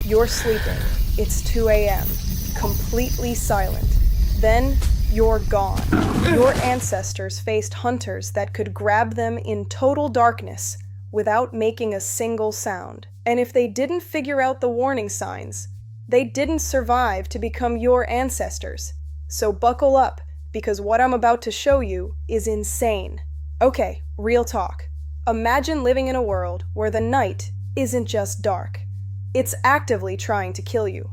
You're sleeping. It's 2 a.m. Completely silent. Then you're gone. Your ancestors faced hunters that could grab them in total darkness without making a single sound. And if they didn't figure out the warning signs, they didn't survive to become your ancestors. So buckle up, because what I'm about to show you is insane. Okay, real talk. Imagine living in a world where the night isn't just dark. It's actively trying to kill you.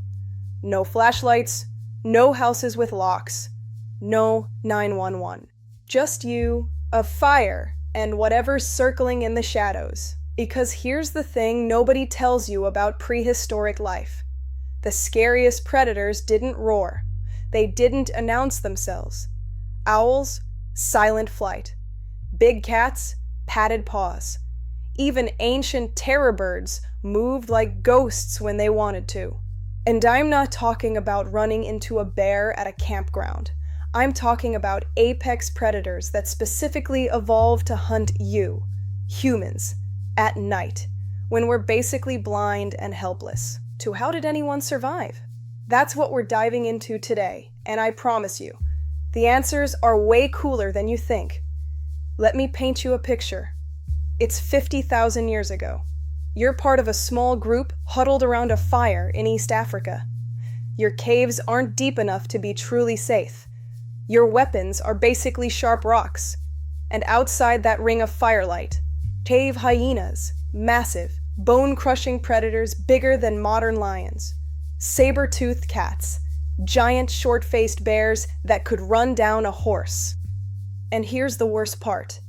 No flashlights, no houses with locks, no 911. Just you, a fire, and whatever's circling in the shadows. Because here's the thing nobody tells you about prehistoric life. The scariest predators didn't roar. They didn't announce themselves. Owls, silent flight. Big cats, padded paws. Even ancient terror birds moved like ghosts when they wanted to. And I'm not talking about running into a bear at a campground. I'm talking about apex predators that specifically evolved to hunt you, humans, at night, when we're basically blind and helpless. To how did anyone survive? That's what we're diving into today, and I promise you, the answers are way cooler than you think. Let me paint you a picture. It's 50,000 years ago. You're part of a small group huddled around a fire in East Africa. Your caves aren't deep enough to be truly safe. Your weapons are basically sharp rocks. And outside that ring of firelight, cave hyenas, massive, bone-crushing predators bigger than modern lions. Saber-toothed cats, giant short-faced bears that could run down a horse. And here's the worst part.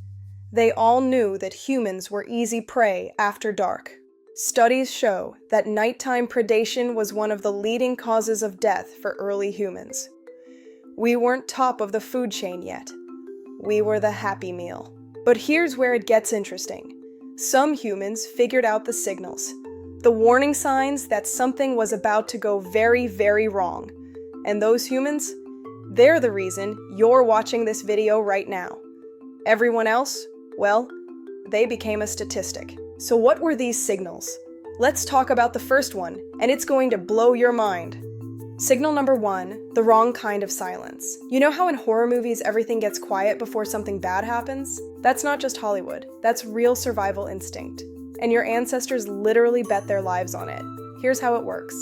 They all knew that humans were easy prey after dark. Studies show that nighttime predation was one of the leading causes of death for early humans. We weren't top of the food chain yet. We were the happy meal. But here's where it gets interesting. Some humans figured out the signals, the warning signs that something was about to go very, very wrong. And those humans, they're the reason you're watching this video right now. Everyone else, well, they became a statistic. So what were these signals? Let's talk about the first one, and it's going to blow your mind. Signal number 1, the wrong kind of silence. You know how in horror movies everything gets quiet before something bad happens? That's not just Hollywood. That's real survival instinct. And your ancestors literally bet their lives on it. Here's how it works.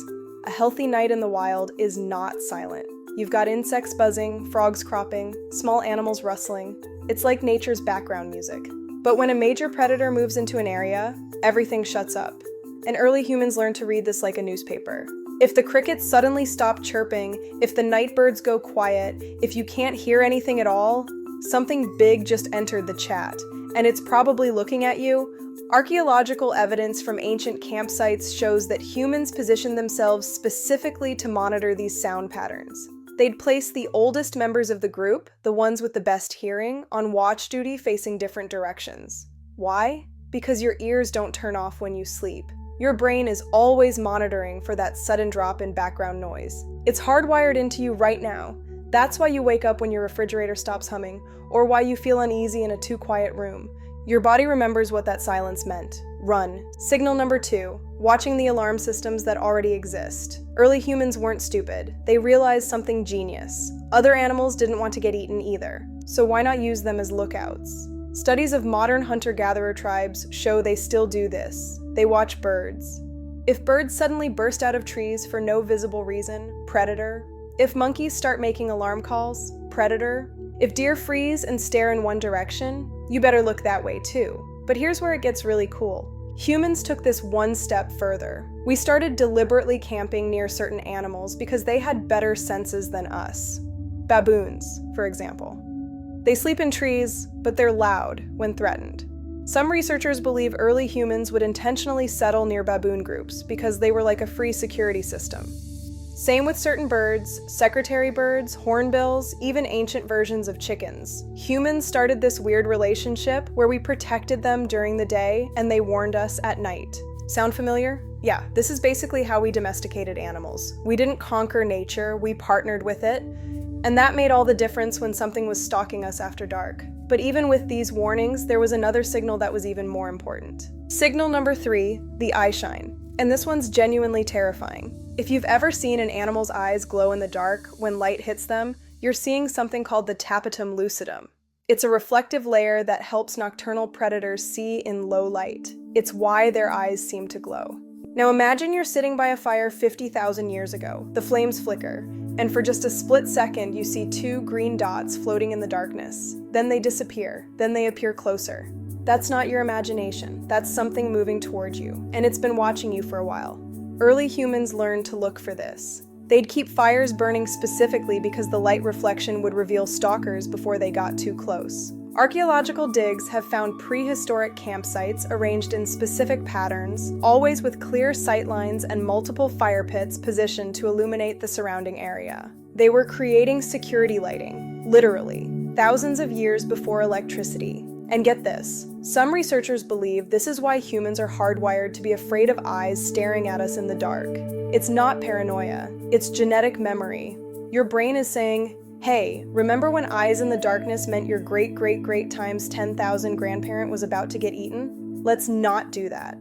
A healthy night in the wild is not silent. You've got insects buzzing, frogs cropping, small animals rustling. It's like nature's background music. But when a major predator moves into an area, everything shuts up. And early humans learned to read this like a newspaper. If the crickets suddenly stop chirping, if the night birds go quiet, if you can't hear anything at all, something big just entered the chat, and it's probably looking at you. Archaeological evidence from ancient campsites shows that humans positioned themselves specifically to monitor these sound patterns. They'd place the oldest members of the group, the ones with the best hearing, on watch duty facing different directions. Why? Because your ears don't turn off when you sleep. Your brain is always monitoring for that sudden drop in background noise. It's hardwired into you right now. That's why you wake up when your refrigerator stops humming, or why you feel uneasy in a too quiet room. Your body remembers what that silence meant. Run. Signal number 2, watching the alarm systems that already exist. Early humans weren't stupid. They realized something genius. Other animals didn't want to get eaten either, so why not use them as lookouts? Studies of modern hunter-gatherer tribes show they still do this. They watch birds. If birds suddenly burst out of trees for no visible reason, predator. If monkeys start making alarm calls, predator. If deer freeze and stare in one direction, you better look that way too. But here's where it gets really cool. Humans took this one step further. We started deliberately camping near certain animals because they had better senses than us. Baboons, for example. They sleep in trees, but they're loud when threatened. Some researchers believe early humans would intentionally settle near baboon groups because they were like a free security system. Same with certain birds, secretary birds, hornbills, even ancient versions of chickens. Humans started this weird relationship where we protected them during the day and they warned us at night. Sound familiar? Yeah, this is basically how we domesticated animals. We didn't conquer nature, we partnered with it, and that made all the difference when something was stalking us after dark. But even with these warnings, there was another signal that was even more important. Signal number 3, the eyeshine. And this one's genuinely terrifying. If you've ever seen an animal's eyes glow in the dark when light hits them, you're seeing something called the tapetum lucidum. It's a reflective layer that helps nocturnal predators see in low light. It's why their eyes seem to glow. Now imagine you're sitting by a fire 50,000 years ago. The flames flicker, and for just a split second you see two green dots floating in the darkness. Then they disappear, then they appear closer. That's not your imagination, that's something moving toward you, and it's been watching you for a while. Early humans learned to look for this. They'd keep fires burning specifically because the light reflection would reveal stalkers before they got too close. Archaeological digs have found prehistoric campsites arranged in specific patterns, always with clear sight lines and multiple fire pits positioned to illuminate the surrounding area. They were creating security lighting, literally, thousands of years before electricity. And get this, some researchers believe this is why humans are hardwired to be afraid of eyes staring at us in the dark. It's not paranoia, it's genetic memory. Your brain is saying, hey, remember when eyes in the darkness meant your great-great-great times 10,000 grandparent was about to get eaten? Let's not do that.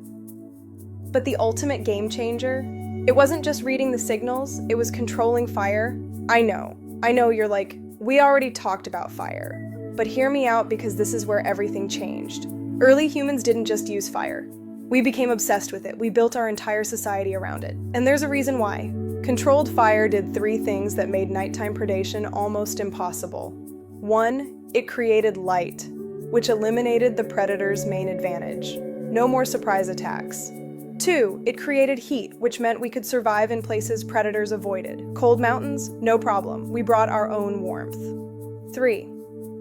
But the ultimate game changer? It wasn't just reading the signals, it was controlling fire. I know you're like, we already talked about fire. But hear me out because this is where everything changed. Early humans didn't just use fire. We became obsessed with it. We built our entire society around it. And there's a reason why. Controlled fire did three things that made nighttime predation almost impossible. 1, it created light, which eliminated the predator's main advantage. No more surprise attacks. 2, it created heat, which meant we could survive in places predators avoided. Cold mountains? No problem. We brought our own warmth. 3,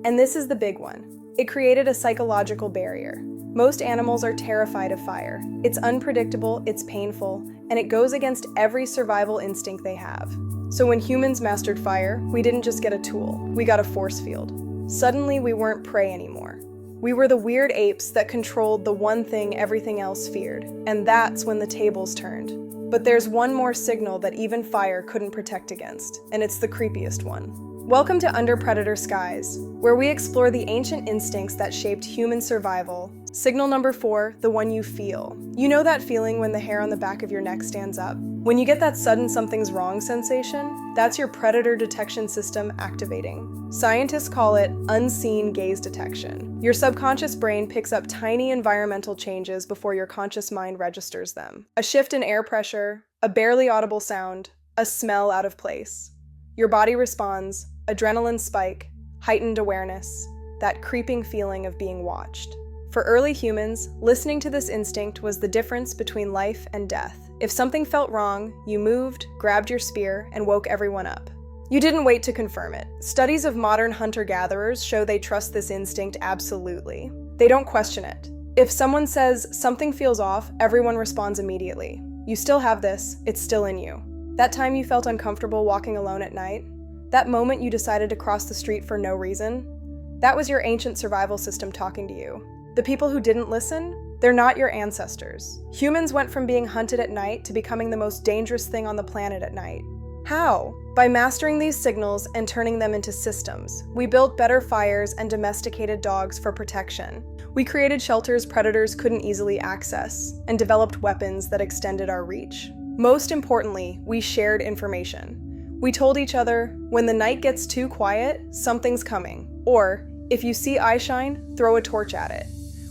and this is the big one. It created a psychological barrier. Most animals are terrified of fire. It's unpredictable, it's painful, and it goes against every survival instinct they have. So when humans mastered fire, we didn't just get a tool, we got a force field. Suddenly we weren't prey anymore. We were the weird apes that controlled the one thing everything else feared, and that's when the tables turned. But there's one more signal that even fire couldn't protect against, and it's the creepiest one. Welcome to Under Predator Skies, where we explore the ancient instincts that shaped human survival. Signal number 4, the one you feel. You know that feeling when the hair on the back of your neck stands up? When you get that sudden something's wrong sensation, that's your predator detection system activating. Scientists call it unseen gaze detection. Your subconscious brain picks up tiny environmental changes before your conscious mind registers them. A shift in air pressure, a barely audible sound, a smell out of place. Your body responds, adrenaline spike, heightened awareness, that creeping feeling of being watched. For early humans, listening to this instinct was the difference between life and death. If something felt wrong, you moved, grabbed your spear, and woke everyone up. You didn't wait to confirm it. Studies of modern hunter-gatherers show they trust this instinct absolutely. They don't question it. If someone says something feels off, everyone responds immediately. You still have this, it's still in you. That time you felt uncomfortable walking alone at night, that moment you decided to cross the street for no reason, that was your ancient survival system talking to you. The people who didn't listen, they're not your ancestors. Humans went from being hunted at night to becoming the most dangerous thing on the planet at night. How? By mastering these signals and turning them into systems. We built better fires and domesticated dogs for protection. We created shelters predators couldn't easily access, and developed weapons that extended our reach. Most importantly, we shared information. We told each other, when the night gets too quiet, something's coming. Or, if you see Eyeshine, throw a torch at it.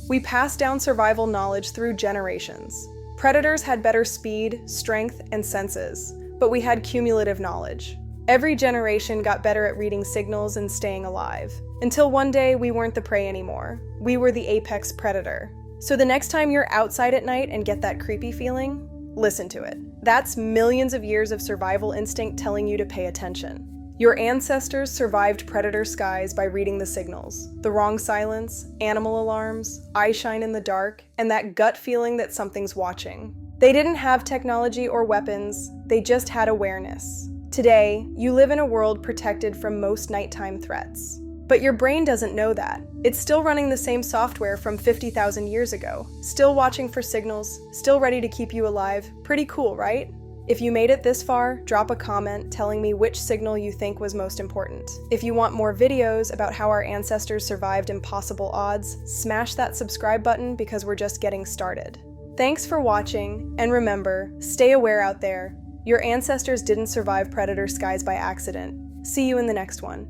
We passed down survival knowledge through generations. Predators had better speed, strength, and senses, but we had cumulative knowledge. Every generation got better at reading signals and staying alive. Until one day, we weren't the prey anymore. We were the apex predator. So the next time you're outside at night and get that creepy feeling, listen to it. That's millions of years of survival instinct telling you to pay attention. Your ancestors survived predator skies by reading the signals. The wrong silence, animal alarms, eyeshine in the dark, and that gut feeling that something's watching. They didn't have technology or weapons, they just had awareness. Today, you live in a world protected from most nighttime threats. But your brain doesn't know that. It's still running the same software from 50,000 years ago, still watching for signals, still ready to keep you alive. Pretty cool, right? If you made it this far, drop a comment telling me which signal you think was most important. If you want more videos about how our ancestors survived impossible odds, smash that subscribe button because we're just getting started. Thanks for watching, and remember, stay aware out there. Your ancestors didn't survive predator skies by accident. See you in the next one.